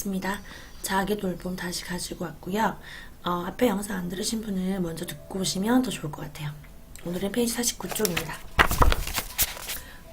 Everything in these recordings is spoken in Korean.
반갑습니다. 자기 돌봄 다시 가지고 왔고요. 앞에 영상 안 들으신 분은 먼저 듣고 오시면 더 좋을 것 같아요. 오늘은 페이지 49쪽입니다.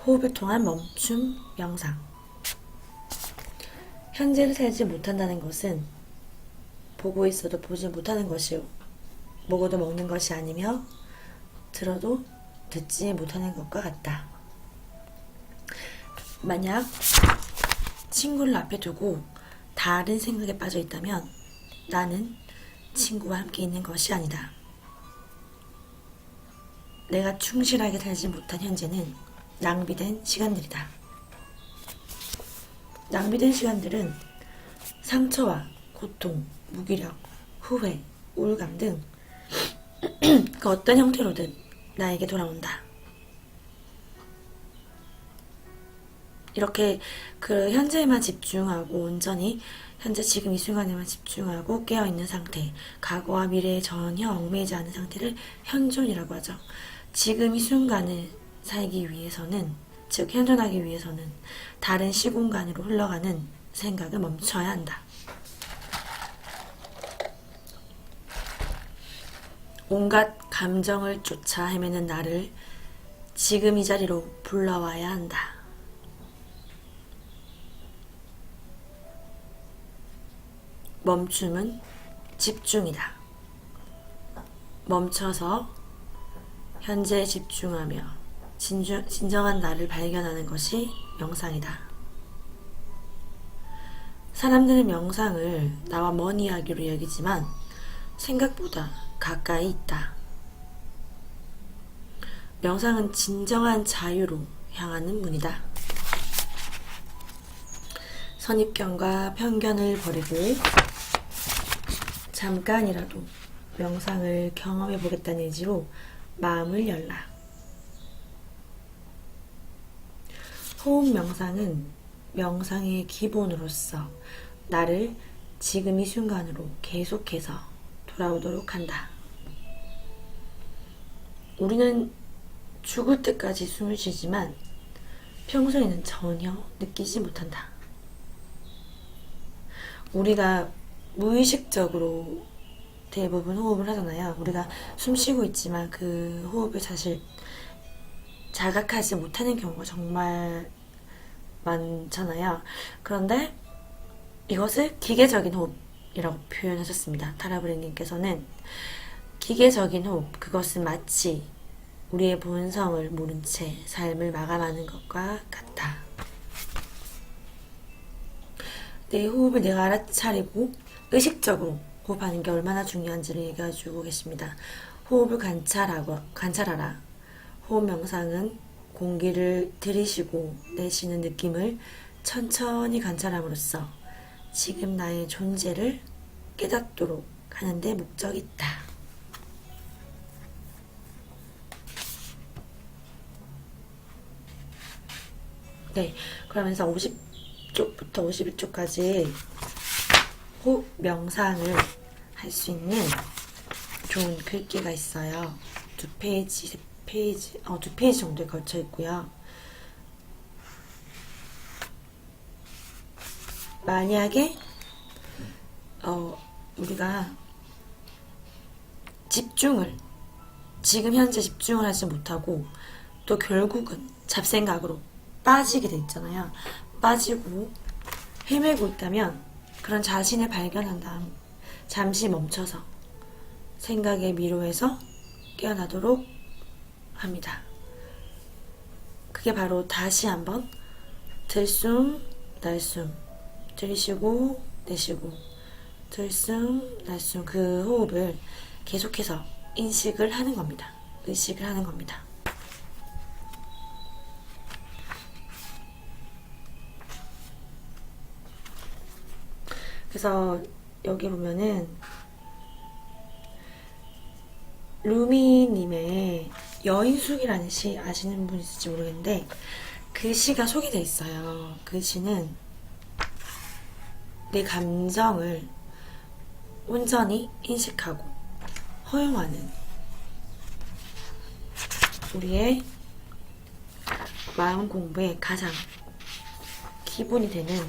호흡을 통한 멈춤 명상. 현재를 살지 못한다는 것은 보고 있어도 보지 못하는 것이요, 먹어도 먹는 것이 아니며 들어도 듣지 못하는 것과 같다. 만약 친구를 앞에 두고 다른 생각에 빠져 있다면 나는 친구와 함께 있는 것이 아니다. 내가 충실하게 살지 못한 현재는 낭비된 시간들이다. 낭비된 시간들은 상처와 고통, 무기력, 후회, 우울감 등 그 어떤 형태로든 나에게 돌아온다. 이렇게 그 현재에만 집중하고 온전히 현재 지금 이 순간에만 집중하고 깨어있는 상태, 과거와 미래에 전혀 얽매이지 않은 상태를 현존이라고 하죠. 지금 이 순간을 살기 위해서는, 즉 현존하기 위해서는 다른 시공간으로 흘러가는 생각을 멈춰야 한다. 온갖 감정을 쫓아 헤매는 나를 지금 이 자리로 불러와야 한다. 멈춤은 집중이다. 멈춰서 현재에 집중하며 진정한 나를 발견하는 것이 명상이다. 사람들은 명상을 나와 먼 이야기로 여기지만 생각보다 가까이 있다. 명상은 진정한 자유로 향하는 문이다. 선입견과 편견을 버리고 잠깐이라도 명상을 경험해 보겠다는 의지로 마음을 열라. 호흡 명상은 명상의 기본으로서 나를 지금 이 순간으로 계속해서 돌아오도록 한다. 우리는 죽을 때까지 숨을 쉬지만 평소에는 전혀 느끼지 못한다. 우리가 무의식적으로 대부분 호흡을 하잖아요. 우리가 숨 쉬고 있지만 그 호흡을 사실 자각하지 못하는 경우가 정말 많잖아요. 그런데 이것을 기계적인 호흡이라고 표현하셨습니다. 타라브레님께서는 기계적인 호흡, 그것은 마치 우리의 본성을 모른 채 삶을 마감하는 것과 같다. 내 호흡을 내가 알아차리고 의식적으로 호흡하는 게 얼마나 중요한지를 얘기해주고 계십니다. 호흡을 관찰하라. 호흡 명상은 공기를 들이쉬고 내쉬는 느낌을 천천히 관찰함으로써 지금 나의 존재를 깨닫도록 하는 데 목적이 있다. 네, 그러면서 50쪽부터 51쪽까지 호흡 명상을 할 수 있는 좋은 글귀가 있어요. 두 페이지 정도에 걸쳐 있고요. 만약에 우리가 지금 현재 집중을 하지 못하고 또 결국은 잡생각으로 빠지게 돼 있잖아요. 빠지고 헤매고 있다면 그런 자신을 발견한 다음 잠시 멈춰서 생각의 미로에서 깨어나도록 합니다. 그게 바로 다시 한번 들숨 날숨, 들이쉬고 내쉬고, 들숨 날숨, 그 호흡을 계속해서 인식을 하는 겁니다. 의식을 하는 겁니다. 그래서 여기 보면은 루미님의 여인숙이라는 시 아시는 분 있을지 모르겠는데 그 시가 소개되어 있어요. 그 시는 내 감정을 온전히 인식하고 허용하는 우리의 마음 공부에 가장 기본이 되는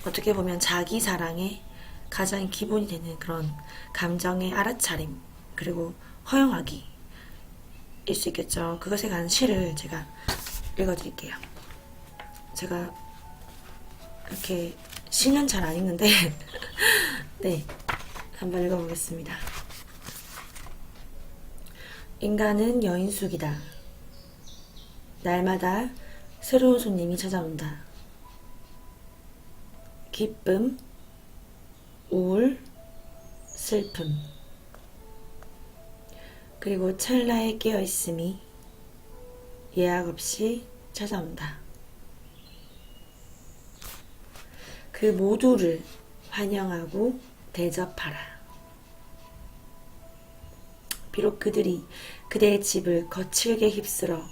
어떻게 보면 자기 사랑의 가장 기본이 되는 그런 감정의 알아차림, 그리고 허용하기 일 수 있겠죠. 그것에 관한 시를 제가 읽어드릴게요. 제가 이렇게 시는 잘 안 읽는데 네, 한번 읽어보겠습니다. 인간은 여인숙이다. 날마다 새로운 손님이 찾아온다. 기쁨, 우울, 슬픔, 그리고 찰나에 깨어있음이 예약 없이 찾아온다. 그 모두를 환영하고 대접하라. 비록 그들이 그대의 집을 거칠게 휩쓸어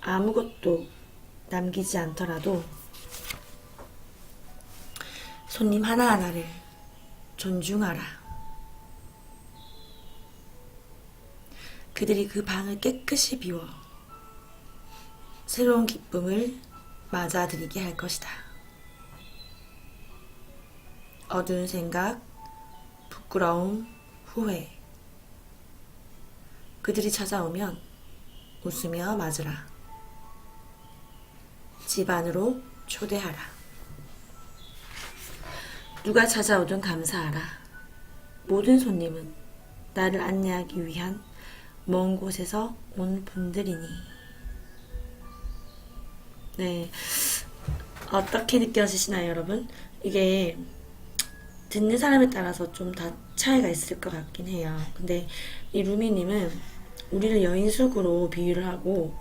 아무것도 남기지 않더라도 손님 하나하나를 존중하라. 그들이 그 방을 깨끗이 비워 새로운 기쁨을 맞아들이게 할 것이다. 어두운 생각, 부끄러움, 후회. 그들이 찾아오면 웃으며 맞으라. 집 안으로 초대하라. 누가 찾아오든 감사하라. 모든 손님은 나를 안내하기 위한 먼 곳에서 온 분들이니. 네, 어떻게 느껴지시나요, 여러분? 이게 듣는 사람에 따라서 좀 다 차이가 있을 것 같긴 해요. 근데 이 루미님은 우리를 여인숙으로 비유를 하고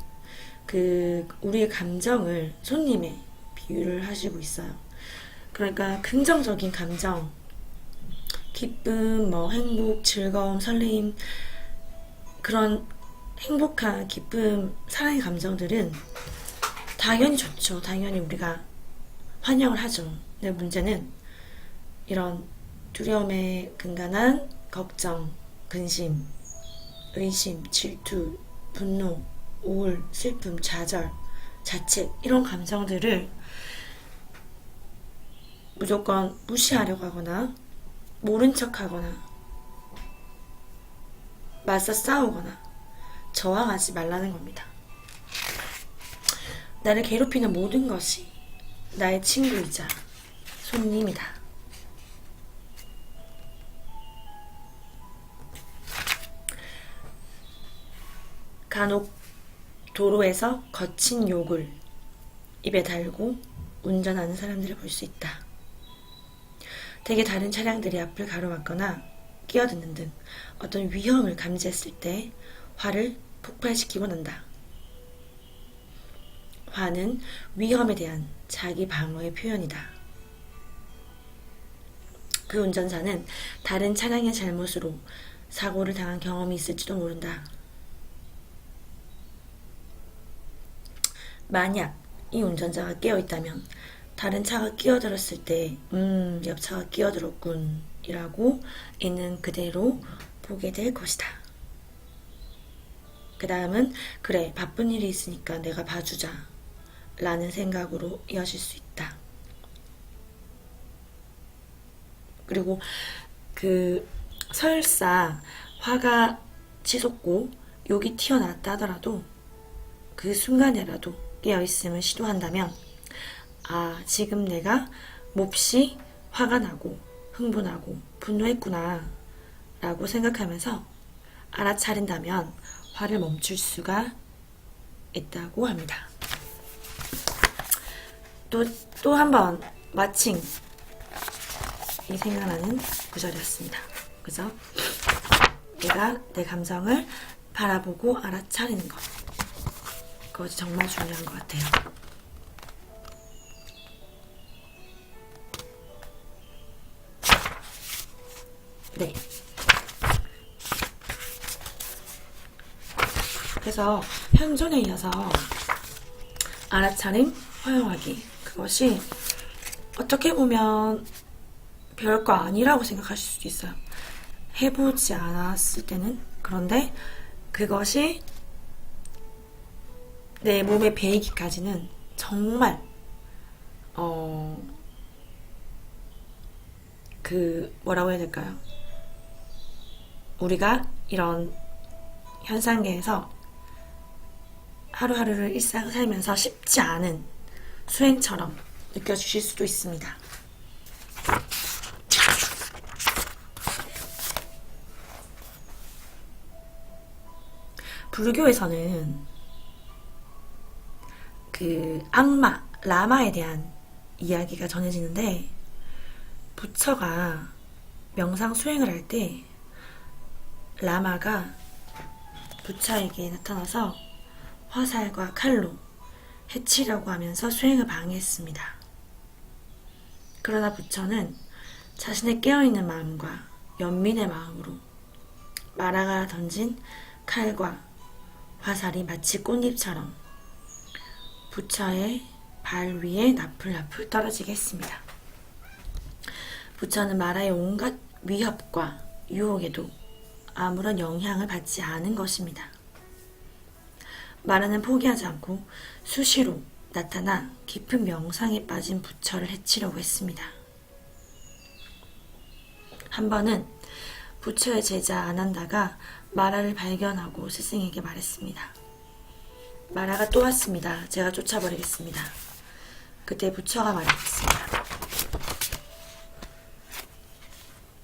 우리의 감정을 손님에 비유를 하시고 있어요. 그러니까 긍정적인 감정, 기쁨, 행복, 즐거움, 설레임, 그런 행복한 기쁨, 사랑의 감정들은 당연히 좋죠. 당연히 우리가 환영을 하죠. 근데 문제는 이런 두려움에 근간한 걱정, 근심, 의심, 질투, 분노, 우울, 슬픔, 좌절, 자책, 이런 감정들을 무조건 무시하려고 하거나 모른 척 하거나 맞서 싸우거나 저항하지 말라는 겁니다. 나를 괴롭히는 모든 것이 나의 친구이자 손님이다. 간혹 도로에서 거친 욕을 입에 달고 운전하는 사람들을 볼 수 있다. 대개 다른 차량들이 앞을 가로막거나 끼어드는 등 어떤 위험을 감지했을 때 화를 폭발시키곤 한다. 화는 위험에 대한 자기 방어의 표현이다. 그 운전사는 다른 차량의 잘못으로 사고를 당한 경험이 있을지도 모른다. 만약 이 운전자가 깨어있다면 다른 차가 끼어들었을 때 옆차가 끼어들었군 이라고 있는 그대로 보게 될 것이다. 그 다음은 그래, 바쁜 일이 있으니까 내가 봐주자 라는 생각으로 이어질 수 있다. 그리고 설사 화가 치솟고 욕이 튀어나왔다 하더라도 그 순간에라도 깨어있음을 시도한다면 지금 내가 몹시 화가 나고 흥분하고 분노했구나 라고 생각하면서 알아차린다면 화를 멈출 수가 있다고 합니다. 또 한 번 마침 이 생각나는 구절이었습니다. 그죠? 내가 내 감정을 바라보고 알아차리는 것, 그것이 정말 중요한 것 같아요. 네. 그래서 현존에 이어서 알아차림, 허용하기, 그것이 어떻게 보면 별거 아니라고 생각하실 수도 있어요. 해보지 않았을 때는. 그런데 그것이 내 몸에 배이기까지는 정말 뭐라고 해야 될까요? 우리가 이런 현상계에서 하루하루를 일상을 살면서 쉽지 않은 수행처럼 느껴지실 수도 있습니다. 불교에서는 악마, 라마에 대한 이야기가 전해지는데, 부처가 명상 수행을 할 때 라마가 부처에게 나타나서 화살과 칼로 해치려고 하면서 수행을 방해했습니다. 그러나 부처는 자신의 깨어있는 마음과 연민의 마음으로 마라가 던진 칼과 화살이 마치 꽃잎처럼 부처의 발 위에 나풀나풀 떨어지게 했습니다. 부처는 마라의 온갖 위협과 유혹에도 아무런 영향을 받지 않은 것입니다. 마라는 포기하지 않고 수시로 나타나 깊은 명상에 빠진 부처를 해치려고 했습니다. 한 번은 부처의 제자 아난다가 마라를 발견하고 스승에게 말했습니다. 마라가 또 왔습니다. 제가 쫓아버리겠습니다. 그때 부처가 말했습니다.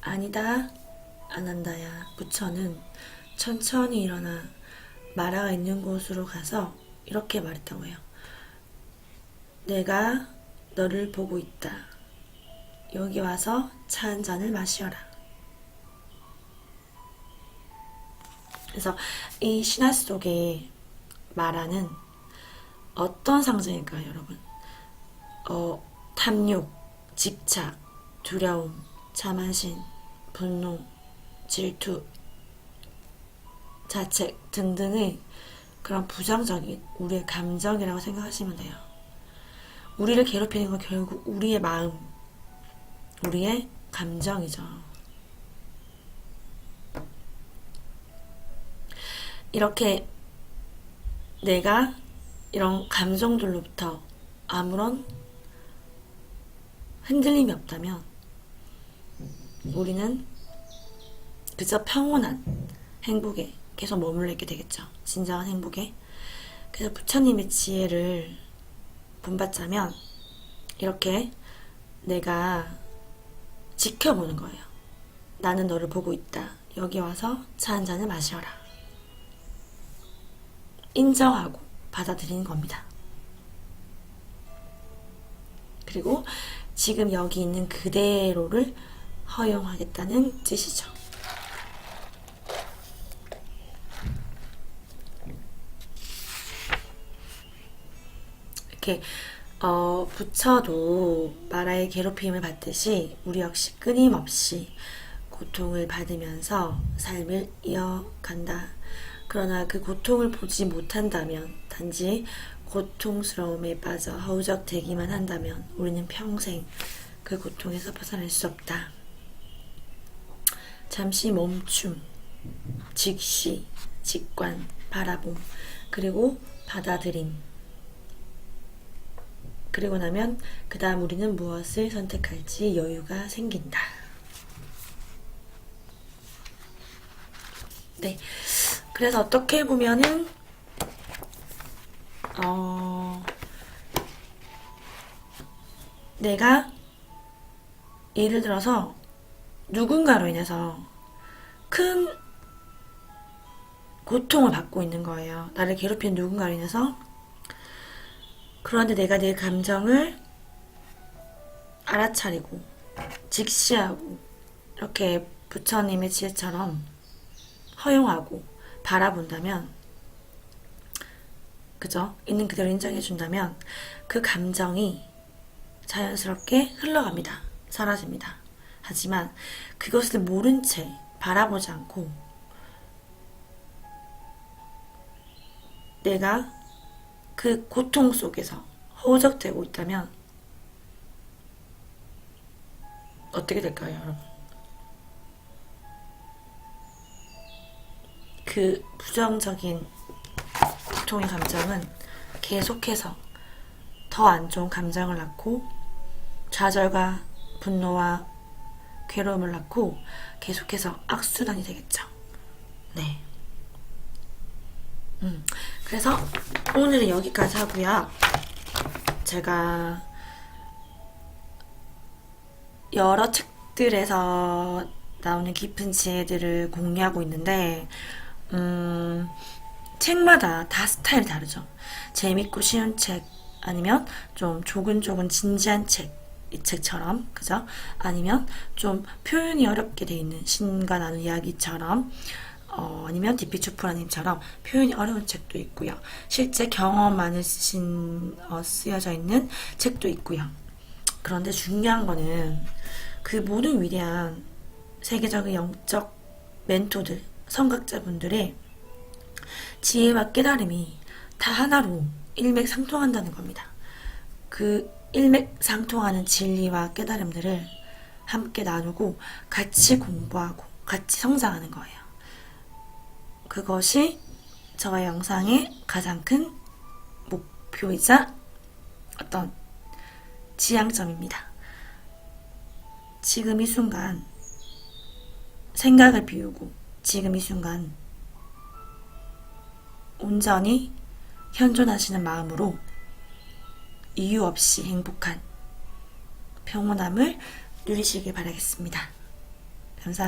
아니다, 아난다야. 부처는 천천히 일어나 마라가 있는 곳으로 가서 이렇게 말했다고 해요. 내가 너를 보고 있다. 여기 와서 차 한 잔을 마시어라. 그래서 이 신화 속에 마라는 어떤 상징일까요, 여러분? 탐욕, 집착, 두려움, 자만심, 분노, 질투, 자책 등등의 그런 부정적인 우리의 감정이라고 생각하시면 돼요. 우리를 괴롭히는 건 결국 우리의 마음, 우리의 감정이죠. 이렇게 내가 이런 감정들로부터 아무런 흔들림이 없다면 우리는 그저 평온한 행복에 계속 머물러 있게 되겠죠. 진정한 행복에. 그래서 부처님의 지혜를 본받자면 이렇게 내가 지켜보는 거예요. 나는 너를 보고 있다. 여기 와서 차 한 잔을 마셔라. 인정하고 받아들이는 겁니다. 그리고 지금 여기 있는 그대로를 허용하겠다는 뜻이죠. 이렇게 부처도 마라의 괴롭힘을 받듯이 우리 역시 끊임없이 고통을 받으면서 삶을 이어간다. 그러나 그 고통을 보지 못한다면, 단지 고통스러움에 빠져 허우적대기만 한다면 우리는 평생 그 고통에서 벗어날 수 없다. 잠시 멈춤, 직시, 직관, 바라봄, 그리고 받아들임. 그리고 나면 그 다음 우리는 무엇을 선택할지 여유가 생긴다. 네. 그래서 어떻게 보면은 내가 예를 들어서 누군가로 인해서 큰 고통을 받고 있는 거예요. 나를 괴롭힌 누군가로 인해서. 그런데 내가 내 감정을 알아차리고 직시하고 이렇게 부처님의 지혜처럼 허용하고 바라본다면, 그죠? 있는 그대로 인정해준다면 그 감정이 자연스럽게 흘러갑니다. 사라집니다. 하지만 그것을 모른 채 바라보지 않고 내가 그 고통 속에서 허우적대고 있다면 어떻게 될까요, 여러분? 그 부정적인 고통의 감정은 계속해서 더 안 좋은 감정을 낳고 좌절과 분노와 괴로움을 낳고 계속해서 악순환이 되겠죠. 네. 그래서 오늘은 여기까지 하고요. 제가 여러 책들에서 나오는 깊은 지혜들을 공유하고 있는데, 책마다 다 스타일이 다르죠. 재밌고 쉬운 책, 아니면 좀 조근조근 진지한 책, 이 책처럼, 그죠? 아니면 좀 표현이 어렵게 돼 있는 신과 나눈 이야기처럼, 아니면 디피 추프라님처럼 표현이 어려운 책도 있고요. 실제 경험만을 쓰여져 있는 책도 있고요. 그런데 중요한 거는 그 모든 위대한 세계적인 영적 멘토들, 성각자분들의 지혜와 깨달음이 다 하나로 일맥상통한다는 겁니다. 그 일맥상통하는 진리와 깨달음들을 함께 나누고 같이 공부하고 같이 성장하는 거예요. 그것이 저의 영상의 가장 큰 목표이자 어떤 지향점입니다. 지금 이 순간 생각을 비우고 지금 이 순간 온전히 현존하시는 마음으로 이유 없이 행복한 평온함을 누리시길 바라겠습니다. 감사합니다.